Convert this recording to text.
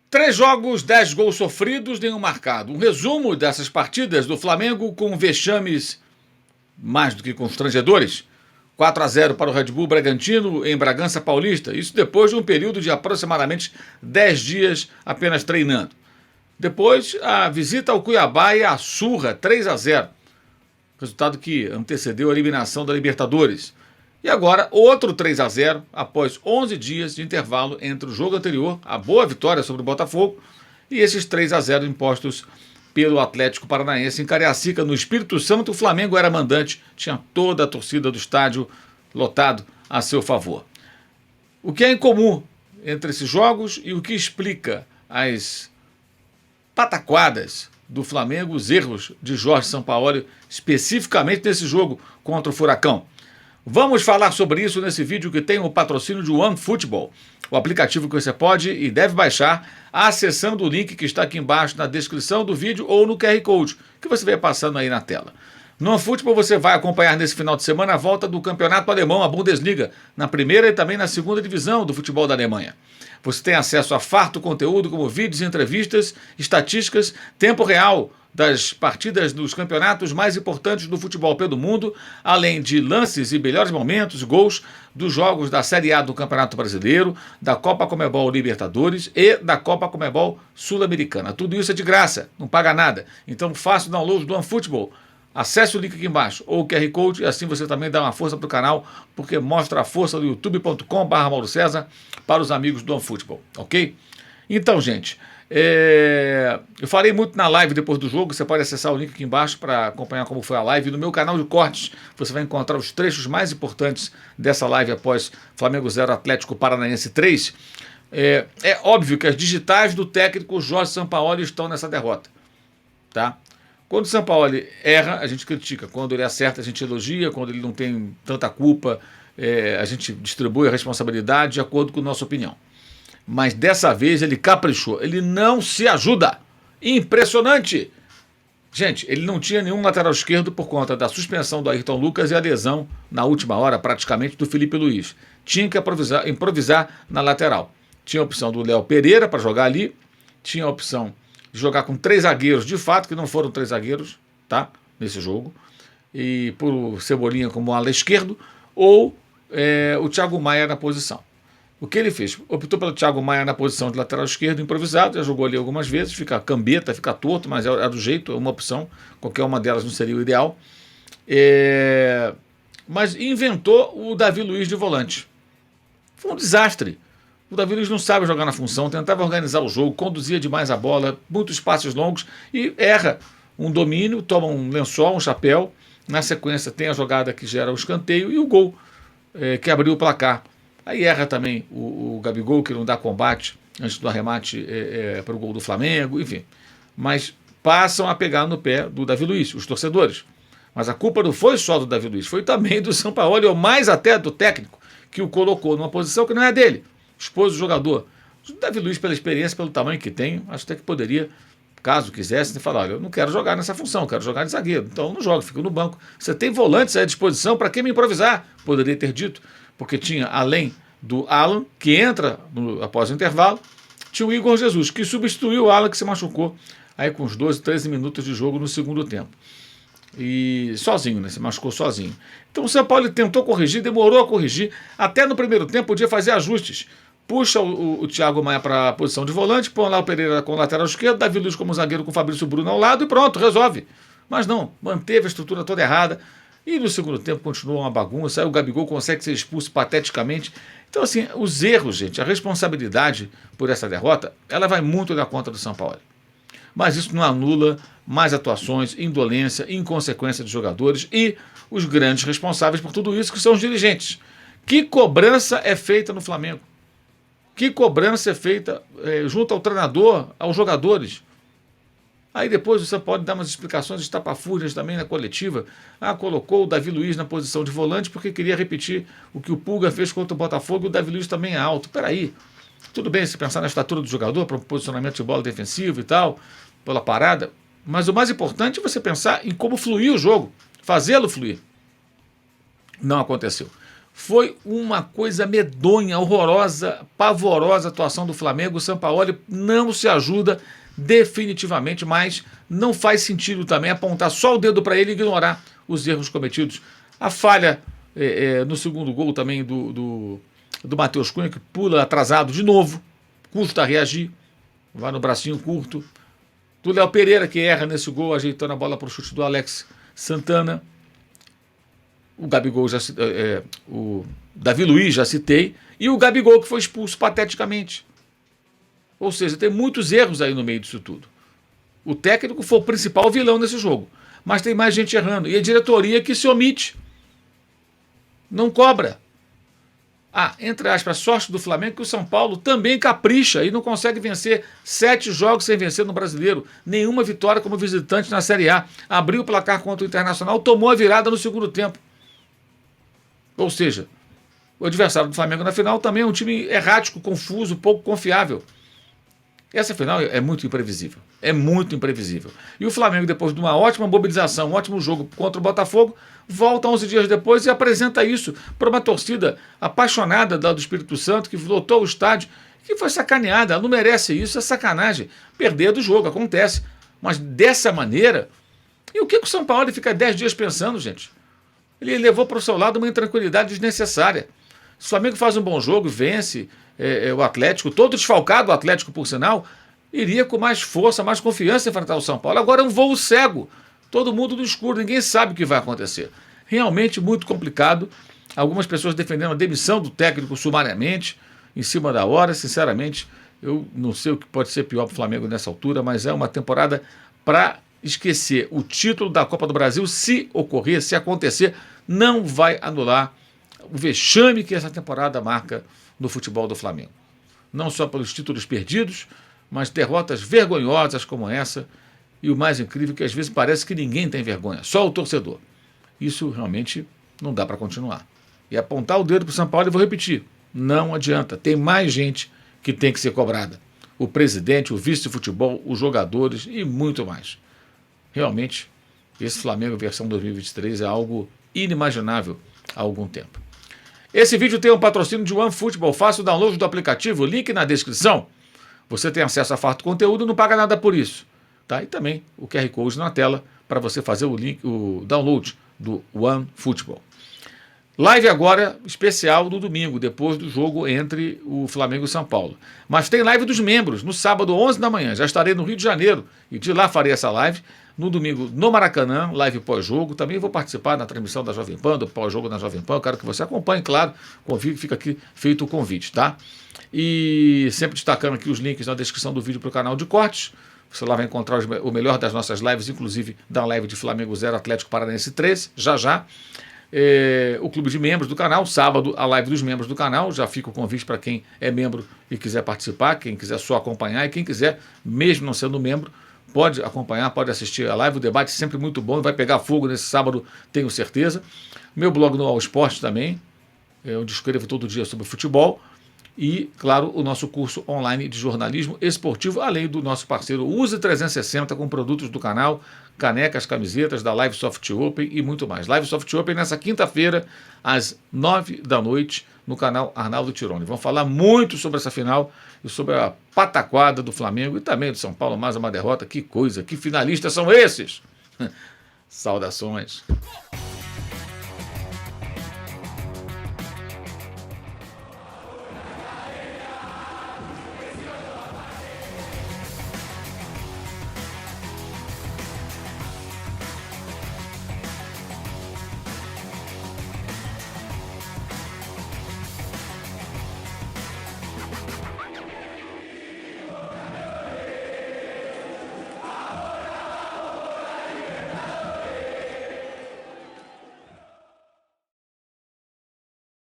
3 jogos, 10 gols sofridos, nenhum marcado. Um resumo dessas partidas do Flamengo com vexames mais do que constrangedores. 4-0 para o Red Bull Bragantino em Bragança Paulista. Isso depois de um período de aproximadamente 10 dias apenas treinando. Depois, a visita ao Cuiabá e a surra 3-0. Resultado que antecedeu a eliminação da Libertadores. E agora, outro 3-0 após 11 dias de intervalo entre o jogo anterior, a boa vitória sobre o Botafogo, e esses 3-0 impostos pelo Atlético Paranaense em Cariacica, no Espírito Santo. O Flamengo era mandante, tinha toda a torcida do estádio lotado a seu favor. O que é incomum entre esses jogos e o que explica as pataquadas do Flamengo, os erros de Jorge Sampaoli, especificamente nesse jogo contra o Furacão? Vamos falar sobre isso nesse vídeo que tem o patrocínio de OneFootball, o aplicativo que você pode e deve baixar acessando o link que está aqui embaixo na descrição do vídeo ou no QR Code, que você vê passando aí na tela. No OneFootball você vai acompanhar nesse final de semana a volta do campeonato alemão, a Bundesliga, na primeira e também na segunda divisão do futebol da Alemanha. Você tem acesso a farto conteúdo como vídeos, entrevistas, estatísticas, tempo real das partidas dos campeonatos mais importantes do futebol pelo mundo, além de lances e melhores momentos, gols dos jogos da Série A do Campeonato Brasileiro, da Copa Conmebol Libertadores e da Copa Conmebol Sul-Americana. Tudo isso é de graça, não paga nada. Então faça o download do OneFootball. Acesse o link aqui embaixo ou o QR Code e assim você também dá uma força para o canal, porque mostra a força do youtube.com/Mauro César para os amigos do OneFootball, ok? Então, gente, eu falei muito na live depois do jogo, você pode acessar o link aqui embaixo para acompanhar como foi a live. No meu canal de cortes você vai encontrar os trechos mais importantes dessa live após Flamengo 0, Atlético Paranaense 3. É óbvio que as digitais do técnico Jorge Sampaoli estão nessa derrota, tá? Quando o Sampaoli erra, a gente critica. Quando ele acerta, a gente elogia. Quando ele não tem tanta culpa, a gente distribui a responsabilidade de acordo com a nossa opinião. Mas dessa vez ele caprichou. Ele não se ajuda. Impressionante! Gente, ele não tinha nenhum lateral esquerdo por conta da suspensão do Ayrton Lucas e a lesão, na última hora, praticamente, do Felipe Luiz. Tinha que improvisar na lateral. Tinha a opção do Léo Pereira para jogar ali. Tinha a opção de jogar com 3 zagueiros, de fato, que não foram 3 zagueiros, tá? Nesse jogo. E por Cebolinha como ala esquerdo, ou o Thiago Maia na posição. O que ele fez? Optou pelo Thiago Maia na posição de lateral esquerdo, improvisado, já jogou ali algumas vezes, fica cambeta, fica torto, mas é do jeito, é uma opção, qualquer uma delas não seria o ideal. Mas inventou o Davi Luiz de volante. Foi um desastre. O Davi Luiz não sabe jogar na função, tentava organizar o jogo, conduzia demais a bola, muitos passes longos e erra um domínio, toma um lençol, um chapéu. Na sequência tem a jogada que gera o escanteio e o gol que abriu o placar. Aí erra também o Gabigol, que não dá combate antes do arremate para o gol do Flamengo, enfim. Mas passam a pegar no pé do Davi Luiz, os torcedores. Mas a culpa não foi só do Davi Luiz, foi também do Sampaoli, ou mais até do técnico, que o colocou numa posição que não é dele. Expôs o jogador. O Davi Luiz, pela experiência, pelo tamanho que tem, acho até que poderia, caso quisesse, falar: olha, eu não quero jogar nessa função, eu quero jogar de zagueiro. Então eu não jogo, fico no banco. Você tem volantes à disposição, para que me improvisar? Poderia ter dito, porque tinha, além do Alan, que entra após o intervalo, tinha o Igor Jesus, que substituiu o Alan, que se machucou aí com uns 12, 13 minutos de jogo no segundo tempo. E sozinho, né? Se machucou sozinho. Então o São Paulo tentou corrigir, demorou a corrigir. Até no primeiro tempo podia fazer ajustes. Puxa o Thiago Maia para a posição de volante, põe lá o Pereira com o lateral esquerdo, Davi Luiz como zagueiro com o Fabrício Bruno ao lado e pronto, resolve. Mas não, manteve a estrutura toda errada. E no segundo tempo continua uma bagunça. Aí o Gabigol consegue ser expulso pateticamente. Então, assim, os erros, gente, a responsabilidade por essa derrota, ela vai muito na conta do São Paulo. Mas isso não anula mais atuações, indolência, inconsequência dos jogadores e os grandes responsáveis por tudo isso, que são os dirigentes. Que cobrança é feita no Flamengo? Que cobrança é feita junto ao treinador, aos jogadores? Aí depois você pode dar umas explicações estapafúrdias também na coletiva. Colocou o Davi Luiz na posição de volante porque queria repetir o que o Pulga fez contra o Botafogo, e o Davi Luiz também é alto. Peraí, tudo bem se pensar na estatura do jogador, para o posicionamento de bola defensivo e tal, pela parada, mas o mais importante é você pensar em como fluir o jogo, fazê-lo fluir. Não aconteceu. Foi uma coisa medonha, horrorosa, pavorosa a atuação do Flamengo. O Sampaoli não se ajuda definitivamente, mas não faz sentido também apontar só o dedo para ele e ignorar os erros cometidos. A falha no segundo gol também do Matheus Cunha, que pula atrasado de novo, custa reagir, vai no bracinho curto. Do Léo Pereira, que erra nesse gol, ajeitando a bola para o chute do Alex Santana. O Gabigol o Davi Luiz já citei, e o Gabigol que foi expulso pateticamente. Ou seja, tem muitos erros aí no meio disso tudo. O técnico foi o principal vilão nesse jogo, mas tem mais gente errando, e a diretoria que se omite, não cobra. Entre aspas, sorte do Flamengo que o São Paulo também capricha e não consegue vencer 7 jogos sem vencer no Brasileiro. Nenhuma vitória como visitante na Série A. Abriu o placar contra o Internacional, tomou a virada no segundo tempo. Ou seja, o adversário do Flamengo na final também é um time errático, confuso, pouco confiável. Essa final é muito imprevisível. É muito imprevisível. E o Flamengo, depois de uma ótima mobilização, um ótimo jogo contra o Botafogo, volta 11 dias depois e apresenta isso para uma torcida apaixonada do Espírito Santo, que lotou o estádio, que foi sacaneada. Ela não merece isso, é sacanagem. Perder do jogo, acontece. Mas dessa maneira... E o que o São Paulo fica 10 dias pensando, gente? Ele levou para o seu lado uma intranquilidade desnecessária. Se o Flamengo faz um bom jogo, vence o Atlético, todo desfalcado o Atlético, por sinal, iria com mais força, mais confiança enfrentar o São Paulo. Agora é um voo cego, todo mundo no escuro, ninguém sabe o que vai acontecer. Realmente muito complicado. Algumas pessoas defendendo a demissão do técnico sumariamente, em cima da hora. Sinceramente, eu não sei o que pode ser pior para o Flamengo nessa altura, mas é uma temporada para esquecer. O título da Copa do Brasil, se ocorrer, se acontecer, não vai anular o vexame que essa temporada marca no futebol do Flamengo. Não só pelos títulos perdidos, mas derrotas vergonhosas como essa. E o mais incrível é que às vezes parece que ninguém tem vergonha, só o torcedor. Isso realmente não dá para continuar. E apontar o dedo para o São Paulo, eu vou repetir, não adianta. Tem mais gente que tem que ser cobrada. O presidente, o vice de futebol, os jogadores e muito mais. Realmente, esse Flamengo versão 2023 é algo inimaginável há algum tempo. Esse vídeo tem um patrocínio de OneFootball. Faça o download do aplicativo, link na descrição. Você tem acesso a farto conteúdo e não paga nada por isso. Tá? E também o QR Code na tela para você fazer o download do OneFootball. Live agora especial no domingo, depois do jogo entre o Flamengo e o São Paulo. Mas tem live dos membros, no sábado, 11 da manhã. Já estarei no Rio de Janeiro e de lá farei essa live. No domingo, no Maracanã, live pós-jogo. Também vou participar da transmissão da Jovem Pan, do pós-jogo na Jovem Pan. Eu quero que você acompanhe, claro. Fica aqui feito o convite, tá? E sempre destacando aqui os links na descrição do vídeo para o canal de cortes. Você lá vai encontrar o melhor das nossas lives, inclusive da live de Flamengo 0, Atlético Paranaense 13, já. O clube de membros do canal, sábado a live dos membros do canal, já fica o convite para quem é membro e quiser participar, quem quiser só acompanhar e quem quiser, mesmo não sendo membro, pode acompanhar, pode assistir a live, o debate é sempre muito bom, vai pegar fogo nesse sábado, tenho certeza. Meu blog no All Sport também, onde escrevo todo dia sobre futebol. E, claro, o nosso curso online de jornalismo esportivo, além do nosso parceiro Use 360 com produtos do canal, canecas, camisetas da Live Soft Open e muito mais. Live Soft Open nessa quinta-feira, às 9 da noite, no canal Arnaldo Tironi. Vamos falar muito sobre essa final e sobre a pataquada do Flamengo e também do São Paulo, mais uma derrota. Que coisa, que finalistas são esses? Saudações.